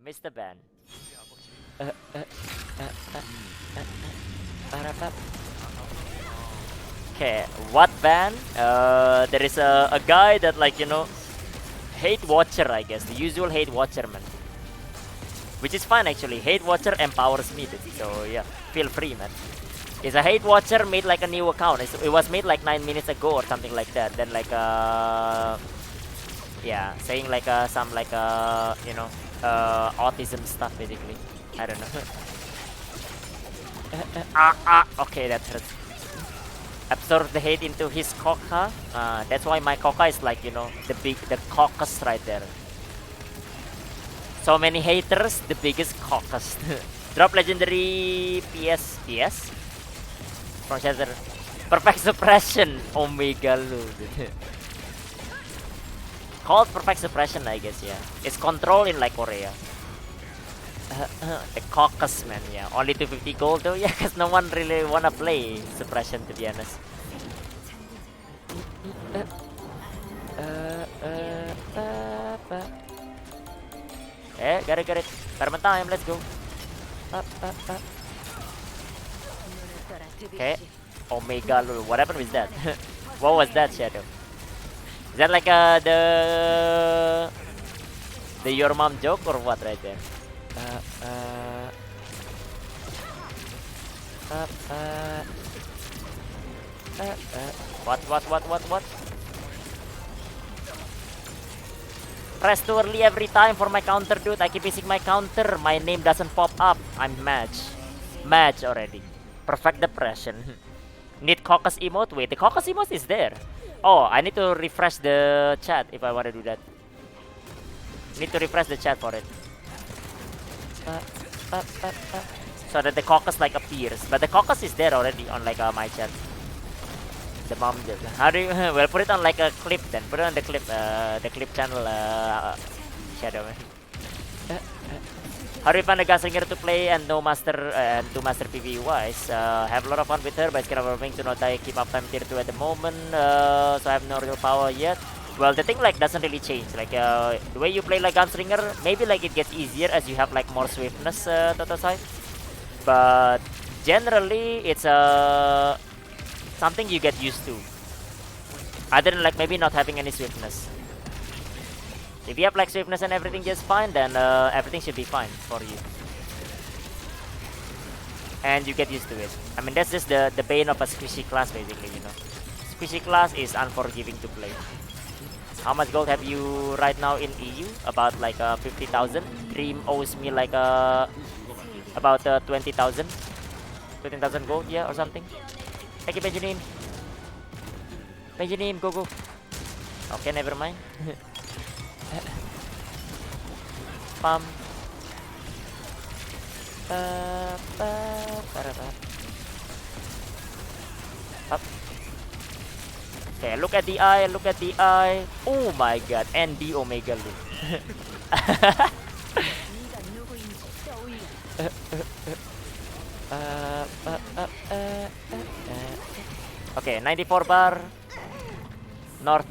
Mr. Ben. Uh, uh, uh, uh, uh, Okay, what ban? There is a guy that hate watcher, I guess, the usual hate watcher man, which is fine actually. Hate watcher empowers me, so yeah, feel free, man. It's a hate watcher made like a new account. It was made like 9 minutes ago or something like that. Then yeah, saying some autism stuff basically. I don't know. Okay, that hurts. Absorb the hate into his coca. That's why my coca is the caucus right there. So many haters, the biggest caucus. Drop legendary PS from Shatter. Perfect suppression, Omega Lud. Called perfect suppression, I guess. Yeah, it's control in like Korea. The caucus man, yeah. Only 250 gold though, yeah, cause no one really wanna play suppression to be honest. Got it. Tournament time, let's go. Okay. Omega lol. What happened with that? What was that, Shadow? Is that like the your mom joke or what right there? What? Press too early every time for my counter, dude. I keep missing my counter. My name doesn't pop up. I'm match already. Perfect depression. Need caucus emote? Wait, the caucus emote is there. Oh, I need to refresh the chat if I want to do that. Need to refresh the chat for it. So that the caucus appears. But the caucus is there already on my chat. The mom did. How do you well put it on a clip then? Put it on the clip channel Shadow. How do you find a Gaslinger to play and no master and to master PvE wise? Have a lot of fun with her, but it's kind of annoying to not keep up time tier 2 at the moment. So I have no real power yet. Well, the thing doesn't really change. The way you play Gunslinger, maybe it gets easier as you have more swiftness total side. But generally, it's something you get used to. Other than maybe not having any swiftness. If you have swiftness and everything just fine, then everything should be fine for you. And you get used to it. I mean, that's just the bane of a squishy class basically, Squishy class is unforgiving to play. How much gold have you right now in EU? About 50,000. Dream owes me about 20,000. 20,000 gold, yeah, or something. Thank you, Benjamin. Go. Okay, never mind. Pam. Up. Okay, look at the eye. Oh my god, ND Omega Loop. Okay, 94 bar. North.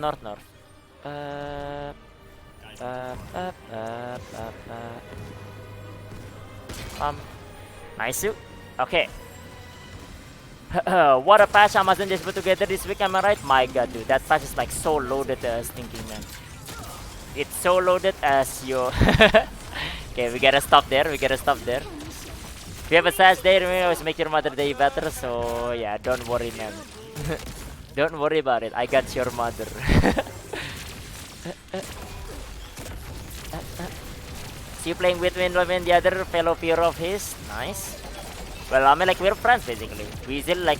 Nice. Okay. What a patch Amazon just put together this week, am I right? My god, dude, that patch is so loaded as thinking, man. It's so loaded as your... Okay, we gotta stop there. If you have a sad day, remember always make your mother day better, so yeah, don't worry, man. Don't worry about it, I got your mother. See you playing with Win, the other fellow peer of his. Nice. Well, I mean, we're friends basically. Weasel okay,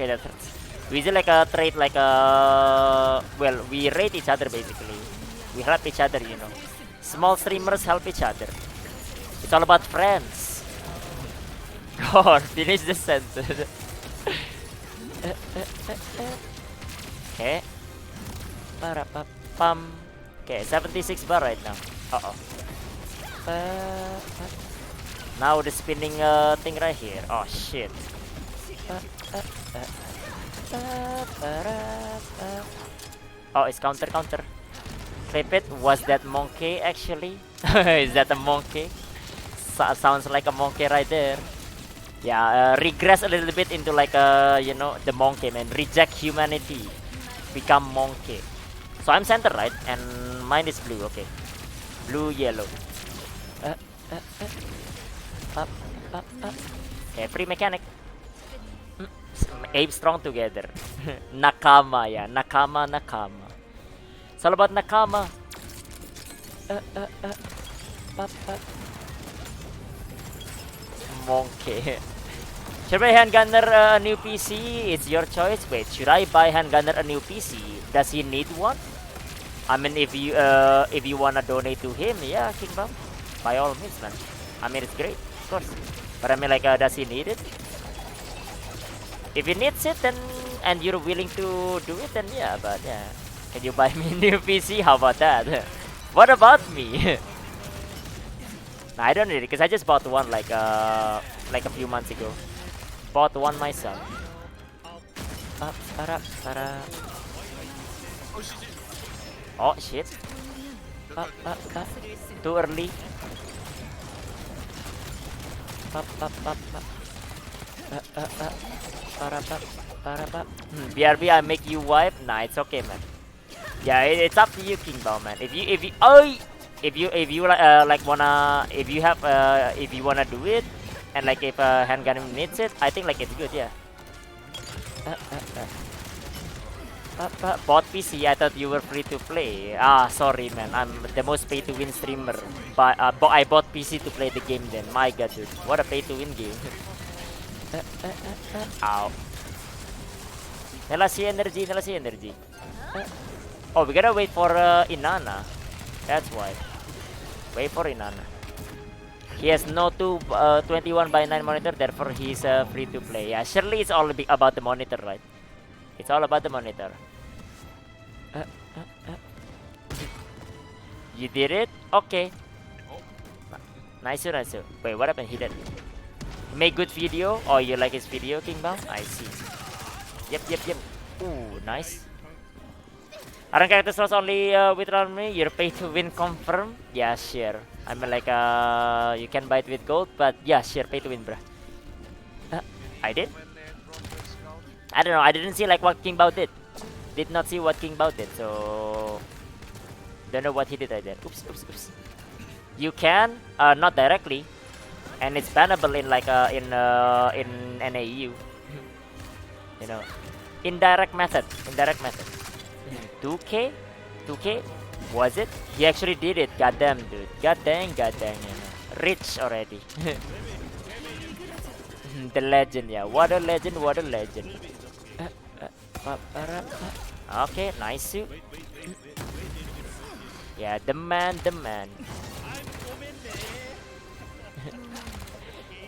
that hurts. Weasel a trait well, we rate each other basically. We help each other, Small streamers help each other. It's all about friends. God, finish the sentence. Okay. Okay, 76 bar right now. Now the spinning thing right here. Oh shit. Oh, it's counter. flip it. Was that monkey actually? Is that a monkey? Sounds like a monkey right there. Yeah, regress a little bit into like you know, the monkey, man. Reject humanity, become monkey. So I'm center, right? And mine is blue. Okay, blue, yellow. Uh, uh, up, up. Okay, free mechanic. Ape strong together. Nakama, yeah. Nakama. It's all about Nakama. Monkey. Should I buy handgunner a new PC? It's your choice. Wait, should I buy handgunner a new PC? Does he need one? I mean, if you wanna donate to him, yeah, Kingdom, by all means, man. I mean, it's great, of course. But I mean, like, does he need it? If he needs it, then and you're willing to do it, then yeah. But yeah, can you buy me a new PC? How about that? What about me? Nah, I don't need it because I just bought one like a few months ago. Bought one myself. Oh shit! Too early. BRB, I make you wipe. Nah, it's okay, man. Yeah, it's up to you, Kingdom, man. If you like wanna, if you wanna do it, and like if handgun needs it, I think like it's good, yeah. Bought PC, I thought you were free to play. Ah, sorry, man. I'm the most pay to win streamer. But I bought PC to play the game. Then, my God, dude, what a pay to win game. Ow. Nelasi energy. Oh, we gotta wait for Inanna. That's why. Wait for Inanna. He has no 21:9 monitor, therefore he's free to play. Yeah, surely it's all about the monitor, right? It's all about the monitor. You did it? Okay. Nice. Wait, what happened? He did. Make good video? Oh, you like his video, Kingdom? I see. Yep. Ooh, nice. Aren't characters slots only with me? You're pay to win confirm? Yeah, sure. I mean like you can buy it with gold, but yeah, sure, pay to win, bruh. I did? I don't know, I didn't see like what King Bao did. Did not see what King Bao did, so don't know what he did either. Oops. You can, not directly, and it's bannable in like in NAU. You know, indirect method. 2K? Was it? He actually did it. Goddamn, dude. Goddamn. You know. Rich already. The legend, yeah. What a legend. Okay, nice suit. Yeah, the man.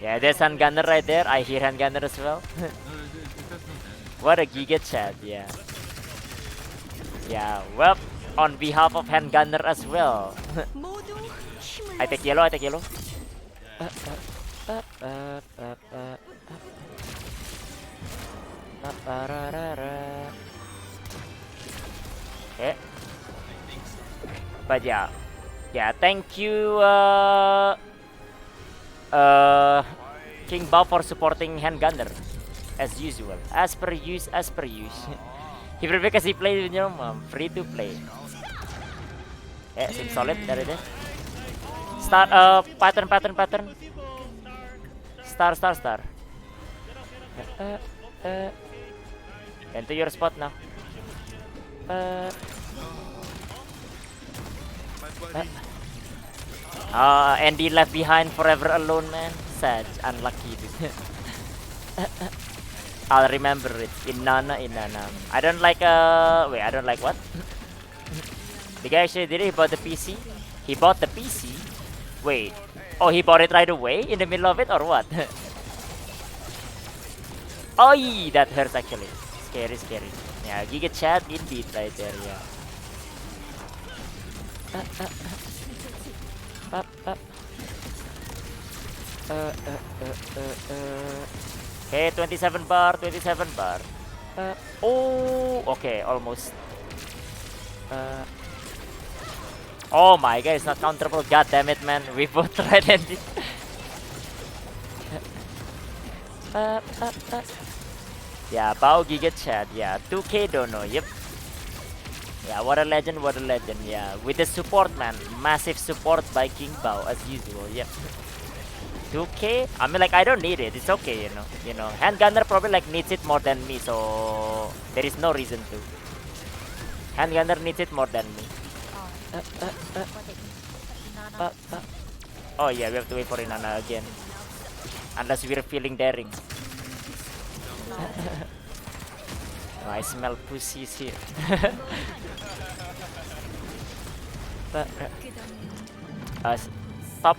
Yeah, there's handgunner right there. I hear handgunner as well. What a giga chat, yeah. Yeah, well, on behalf of handgunner as well. I take yellow. Okay. But yeah, thank you King Bao for supporting handgunner as usual, as per use. He prefer because he plays with your mom, free to play. Yeah, seems solid dari deh. Start pattern. Star. Into your spot now. Andy left behind forever alone, man. Sad, unlucky, dude. I'll remember it. Inanna. I don't like wait, I don't like what? The guy actually did it. He bought the PC. Wait. Oh, he bought it right away in the middle of it, or what? Oh, that hurts actually. Scary. Yeah, Giga Chat indeed right there. Yeah. Okay, 27 bar. Oh, okay, almost. Oh my god, it's not counterable. God damn it, man. We both tried and yeah, Bao Giga Chat. Yeah, 2K Dono. Yep. Yeah, what a legend, what a legend. Yeah, with the support, man. Massive support by King Bao as usual. Yep. 2K? I mean, like, I don't need it. It's okay, you know. Handgunner probably like needs it more than me, so there is no reason to. Handgunner needs it more than me. Oh yeah, we have to wait for Inanna again. Unless we're feeling daring. Oh, I smell pussies here. Stop.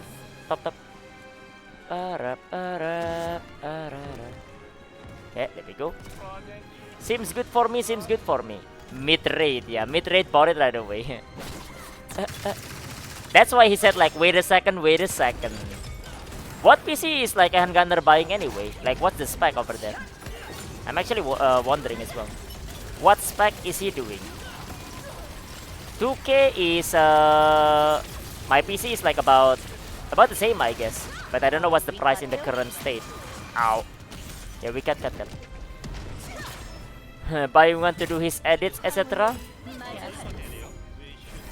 Okay, there we go. Seems good for me. Mid-rate, yeah. Mid-rate bought it right away. That's why he said like, wait a second. What PC is like a handgunner buying anyway? Like, what's the spec over there? I'm actually wondering as well. What spec is he doing? 2K is my PC is like about the same, I guess. But I don't know what's the price in the current state. Ow. Yeah, we can cut that. Buying one to do his edits, etc.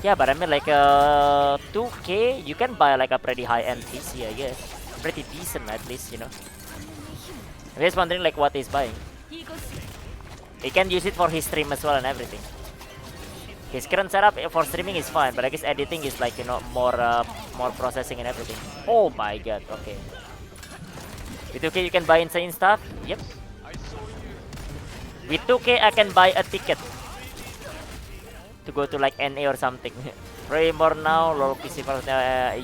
Yeah, but I mean like 2K, you can buy like a pretty high-end PC, I guess. Pretty decent at least, you know. I'm just wondering like what he's buying. He can use it for his stream as well and everything. His current setup for streaming is fine, but I guess editing is like, you know, more processing and everything. Oh my god, okay. With 2K you can buy insane stuff? Yep. With 2K I can buy a ticket to go to like NA or something. Pray more now, low PC first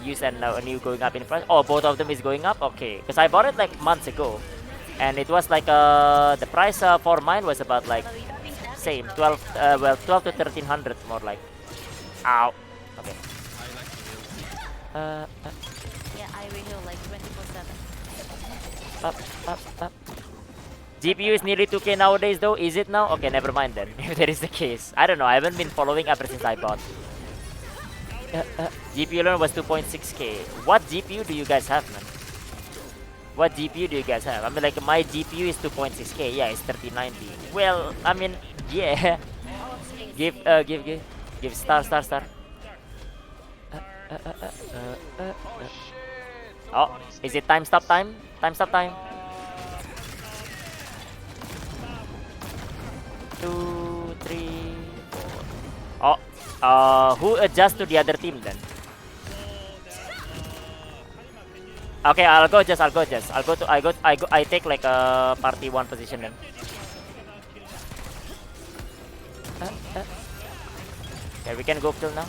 use and now new going up in price. Oh, both of them is going up? Okay. Because I bought it like months ago. And it was like the price for mine was about like same 12 to 1300 more like. Ow. Okay. Yeah, I reheal like 24/7. GPU is nearly 2K nowadays though. Is it now? Okay, never mind then. If that is the case. I don't know. I haven't been following ever since I bought. GPU alone was 2.6K. What GPU do you guys have, man? What GPU do you guys have? I mean, like, my GPU is 2.6K. Yeah, it's 3090. Well, I mean, yeah. Give star. Oh, is it time stop time? Time stop time. 2, 3, 4. Oh, who adjust to the other team then? Okay, I'll go adjust. I take like a party 1 position then. Okay, we can go kill now.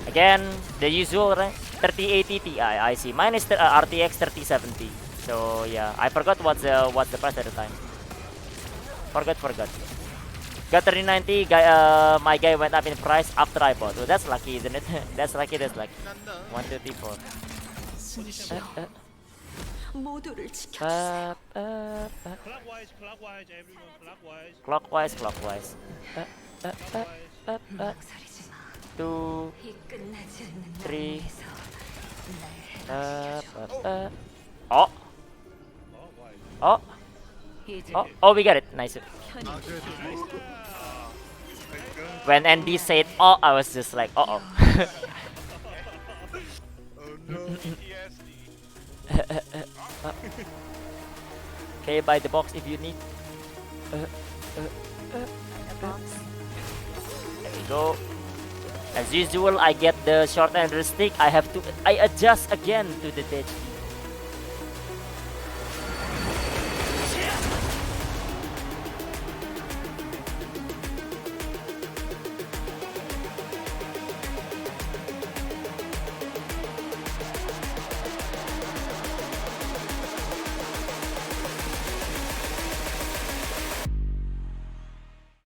Again, the usual, right? 3080 Ti. I see. Mine is RTX 3070. So yeah, I forgot what's the price at the time. Forgot. Got 3090. My guy went up in price after I bought. So that's lucky, isn't it? That's lucky. 1, 2, 3, 4. Clockwise. 2, 3. Oh, we got it. Nice. When Andy said "oh," I was just like, "uh oh." Okay, buy the box if you need. There we go. As usual, I get the short end of the stick. I adjust again to the dead.